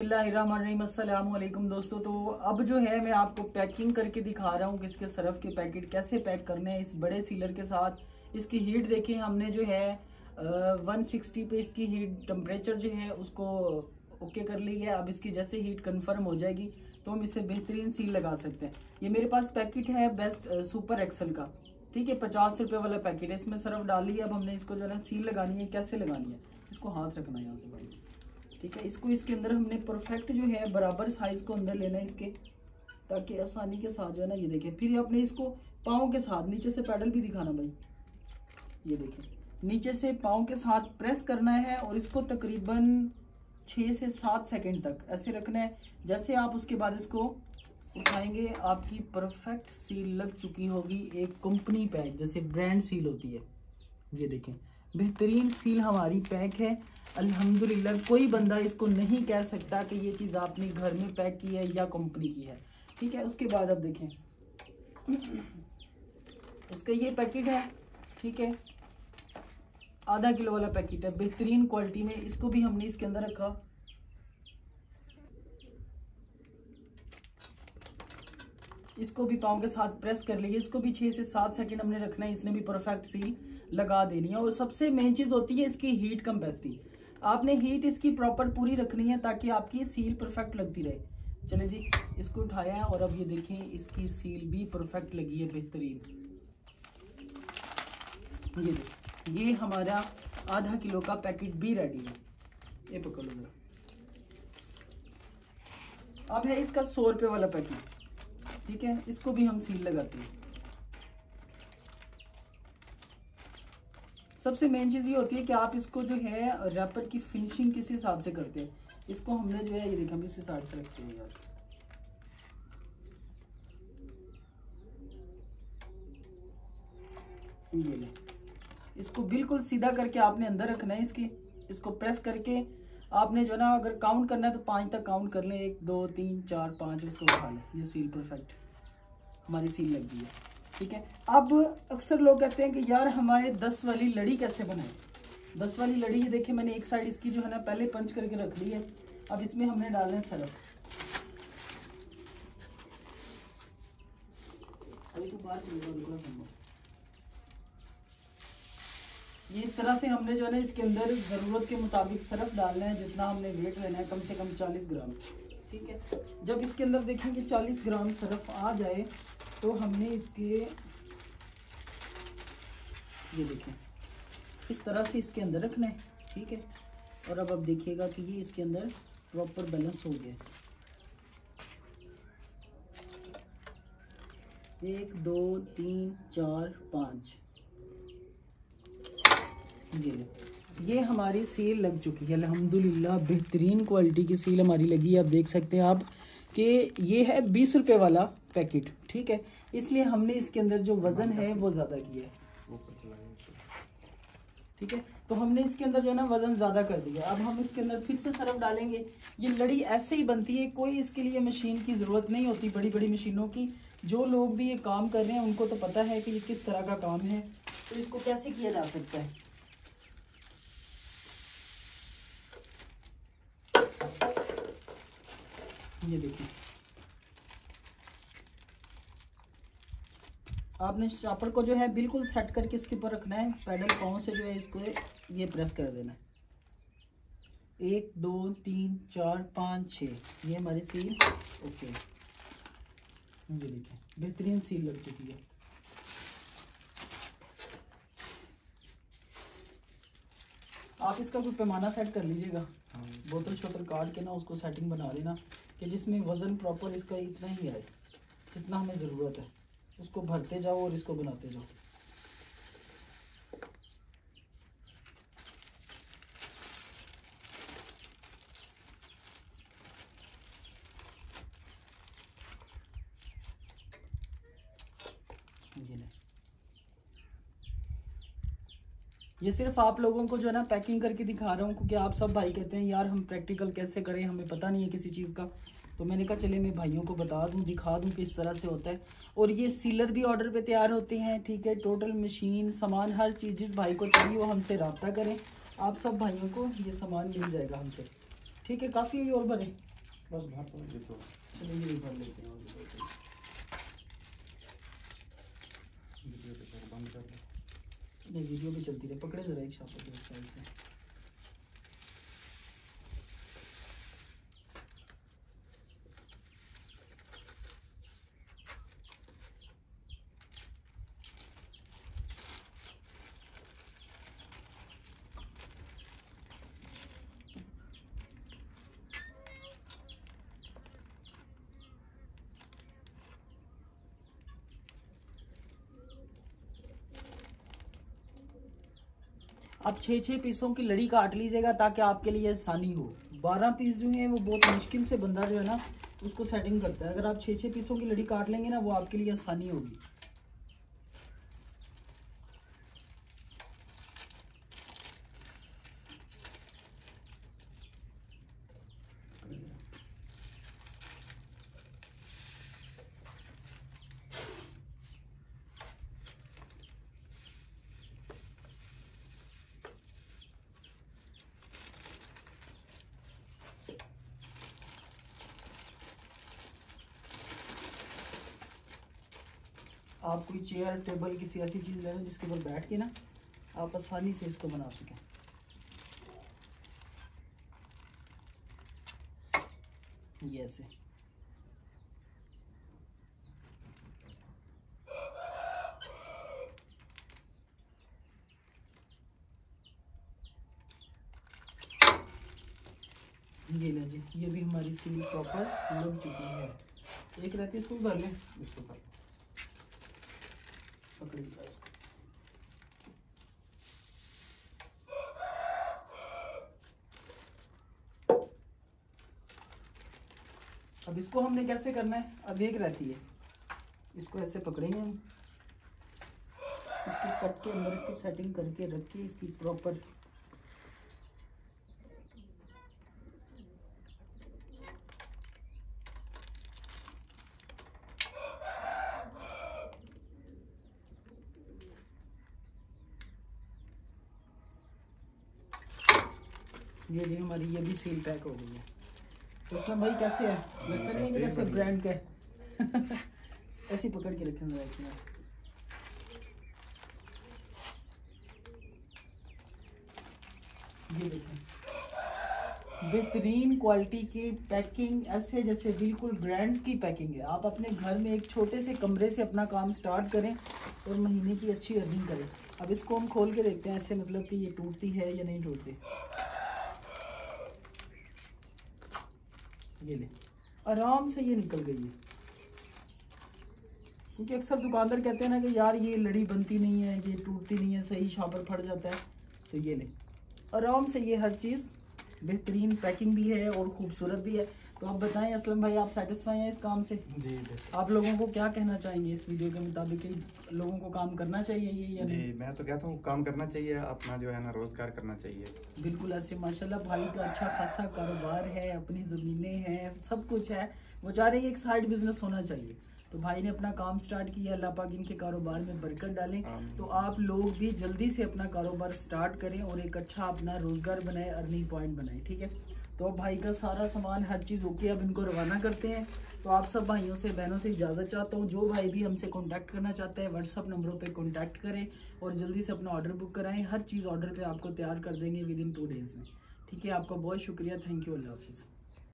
अस्सलाम वालेकुम दोस्तों। तो अब जो है मैं आपको पैकिंग करके दिखा रहा हूँ कि इसके सरफ के पैकेट कैसे पैक करने हैं इस बड़े सीलर के साथ। इसकी हीट देखें, हमने जो है 160 पे इसकी हीट टेम्परेचर जो है उसको ओके कर ली है। अब इसकी जैसे हीट कंफर्म हो जाएगी तो हम इसे बेहतरीन सील लगा सकते हैं। ये मेरे पास पैकेट है बेस्ट सुपर एक्सल का, ठीक है, 50 रुपये वाला पैकेट है। इसमें सरफ डाली है। अब हमने इसको जो है ना सील लगानी है। कैसे लगानी है, इसको हाथ रखना है यहाँ से भाई, ठीक है। इसको इसके अंदर हमने परफेक्ट जो है बराबर साइज को अंदर लेना है इसके, ताकि आसानी के साथ जो है ना, ये देखें। फिर आपने इसको पाँव के साथ नीचे से पैडल भी दिखाना भाई, ये देखें, नीचे से पाँव के साथ प्रेस करना है और इसको तकरीबन 6 से 7 सेकंड तक ऐसे रखना है। जैसे आप उसके बाद इसको उठाएंगे आपकी परफेक्ट सील लग चुकी होगी। एक कंपनी पैक जैसे ब्रांड सील होती है, ये देखें, बेहतरीन सील हमारी पैक है अल्हम्दुलिल्लाह। कोई बंदा इसको नहीं कह सकता कि ये चीज़ आपने घर में पैक की है या कंपनी की है, ठीक है। उसके बाद अब देखें, इसका ये पैकेट है, ठीक है, आधा किलो वाला पैकेट है, बेहतरीन क्वालिटी में। इसको भी हमने इसके अंदर रखा। इसको भी पाँव के साथ प्रेस कर लिए। इसको भी 6 से 7 सेकंड हमने रखना है। इसने भी परफेक्ट सील लगा देनी है। और सबसे मेन चीज़ होती है इसकी हीट कैपेसिटी। आपने हीट इसकी प्रॉपर पूरी रखनी है ताकि आपकी सील परफेक्ट लगती रहे। चले जी, इसको उठाया है और अब ये देखें, इसकी सील भी परफेक्ट लगी है, बेहतरीन। ये हमारा आधा किलो का पैकेट भी रेडी है। ये पकड़ लो जरा। अब है इसका 100 रुपये वाला पैकेट, ठीक है। इसको भी हम सील लगाते हैं। सबसे मेन चीज़ ये होती है कि आप इसको जो है रैपर की फिनिशिंग किस हिसाब से करते हैं। इसको हमने जो है, ये देखा, हम इस हिसाब से रखते हैं यार, ये ले। इसको बिल्कुल सीधा करके आपने अंदर रखना है इसको प्रेस करके आपने जो है ना, अगर काउंट करना है तो 5 तक काउंट कर लें। 1 2 3 4 5, इसको उठा लें। ये सील परफेक्ट हमारी सील लग गई है, ठीक है। अब अक्सर लोग कहते हैं कि यार हमारे 10 वाली लड़ी कैसे बनाए। 10 वाली लड़ी, ये देखिए, मैंने एक साइड इसकी जो है ना पहले पंच करके रख ली है। अब इसमें हमने डालना है सरफ। अभी तो बाहर चलेगा, ये इस तरह से हमने जो है ना इसके अंदर ज़रूरत के मुताबिक सरफ डालना है। जितना हमने वेट लेना है, कम से कम 40 ग्राम, ठीक है। जब इसके अंदर देखेंगे 40 ग्राम सरफ आ जाए तो हमने इसके, ये देखें, इस तरह से इसके अंदर रखना है, ठीक है। और अब देखिएगा कि ये इसके अंदर प्रॉपर बैलेंस हो गया। 1 2 3 4 5, ये हमारी सील लग चुकी है अल्हम्दुलिल्लाह। बेहतरीन क्वालिटी की सील हमारी लगी है। अब देख सकते हैं आप कि ये है 20 रुपये वाला पैकेट, ठीक है। इसलिए हमने इसके अंदर जो वज़न है वो ज़्यादा किया है, ठीक है। तो हमने इसके अंदर जो है ना वज़न ज़्यादा कर दिया। अब हम इसके अंदर फिर से सरफ डालेंगे। ये लड़ी ऐसे ही बनती है, कोई इसके लिए मशीन की ज़रूरत नहीं होती, बड़ी बड़ी मशीनों की। जो लोग भी ये काम कर रहे हैं उनको तो पता है कि ये किस तरह का काम है, तो इसको कैसे किया जा सकता है। ये देखिए, आपने शापर को जो है बिल्कुल सेट करके इसके ऊपर रखना है। पैडल पाँव से जो है इसको ये प्रेस कर देना है। 1 2 3 4 5 6, ये हमारी सील ओके। ये देखिए, बेहतरीन सील लग चुकी है। आप इसका कोई पैमाना सेट कर लीजिएगा, बोतल शोतल काट के ना उसको सेटिंग बना लेना कि जिसमें वज़न प्रॉपर इसका इतना ही आए जितना हमें ज़रूरत है। उसको भरते जाओ और इसको बनाते जाओ। ये सिर्फ आप लोगों को जो है ना पैकिंग करके दिखा रहा हूँ, क्योंकि आप सब भाई कहते हैं यार हम प्रैक्टिकल कैसे करें, हमें पता नहीं है किसी चीज़ का। तो मैंने कहा चले मैं भाइयों को बता दूं, दिखा दूं कि इस तरह से होता है। और ये सीलर भी ऑर्डर पे तैयार होते हैं, ठीक है। टोटल मशीन, सामान, हर चीज़ जिस भाई को चाहिए वो हमसे रब्ता करें। आप सब भाइयों को ये सामान मिल जाएगा हमसे, ठीक है। काफ़ी और बने। बस भर तो ये तो चलिए ये भर लेते हैं। वीडियो पे कर बंद कर दो। नहीं वीडियो भी चलती रहे, पकड़े जरा एक शापर के साइड से। आप 6-6 पीसों की लड़ी काट लीजिएगा ताकि आपके लिए आसानी हो। 12 पीस जो है वो बहुत मुश्किल से बंदा जो है ना उसको सेटिंग करता है। अगर आप 6-6 पीसों की लड़ी काट लेंगे ना वो आपके लिए आसानी होगी। आप कोई चेयर टेबल किसी ऐसी चीज़ ले लें जिसके ऊपर बैठ के ना आप आसानी से इसको बना सकें। ये ऐसे ये ले जी, ये भी हमारी सील प्रॉपर लग चुकी है। एक रहती है इसको भर लें, इसको भर पकड़ दिया इसको। अब इसको हमने कैसे करना है, अब एक रहती है, इसको ऐसे पकड़ेंगे हम, इसके कट के अंदर इसको सेटिंग करके रख के इसकी प्रॉपर ये जी हमारी ये भी सील पैक हो गई है। तो इसमें भाई कैसे है, लगता नहीं है कि जैसे ब्रांड का है। ऐसे पकड़ के रखें जरा। ये देखें बेहतरीन क्वालिटी की पैकिंग, ऐसे जैसे बिल्कुल ब्रांड्स की पैकिंग है। आप अपने घर में एक छोटे से कमरे से अपना काम स्टार्ट करें और महीने की अच्छी अर्निंग करें। अब इसको हम खोल के देखते हैं ऐसे, मतलब कि ये टूटती है या नहीं टूटती। ये ले, आराम से ये निकल गई है। क्योंकि अक्सर दुकानदार कहते हैं ना कि यार ये लड़ी बनती नहीं है, ये टूटती नहीं है, सही शापर फट जाता है। तो ये ले, आराम से ये हर चीज़ बेहतरीन पैकिंग भी है और खूबसूरत भी है। तो आप बताएं असलम भाई, आप सेटिस्फाई हैं इस काम से? जी। आप लोगों को क्या कहना चाहेंगे इस वीडियो के मुताबिक, लोगों को काम करना चाहिए ये या नहीं? मैं तो कहता हूँ काम करना चाहिए, अपना जो है ना रोजगार करना चाहिए। बिल्कुल ऐसे माशाल्लाह भाई का अच्छा खासा कारोबार है, अपनी ज़मीनें हैं, सब कुछ है। वो चाह रहे हैं एक साइड बिजनेस होना चाहिए। तो भाई ने अपना काम स्टार्ट किया, अल्लाह पाक इनके कारोबार में बरकत डालें। तो आप लोग भी जल्दी से अपना कारोबार स्टार्ट करें और एक अच्छा अपना रोजगार बनाए, अर्निंग पॉइंट बनाए। ठीक है, तो अब भाई का सारा सामान हर चीज़ ओके, अब इनको रवाना करते हैं। तो आप सब भाइयों से बहनों से इजाज़त चाहता हूँ। जो भाई भी हमसे कांटेक्ट करना चाहते हैं व्हाट्सअप नंबरों पे कांटेक्ट करें और जल्दी से अपना ऑर्डर बुक कराएं। हर चीज़ ऑर्डर पे आपको तैयार कर देंगे विद इन 2 डेज़ में। ठीक है, आपका बहुत शुक्रिया, थैंक यू, अल्लाह हाफिज़।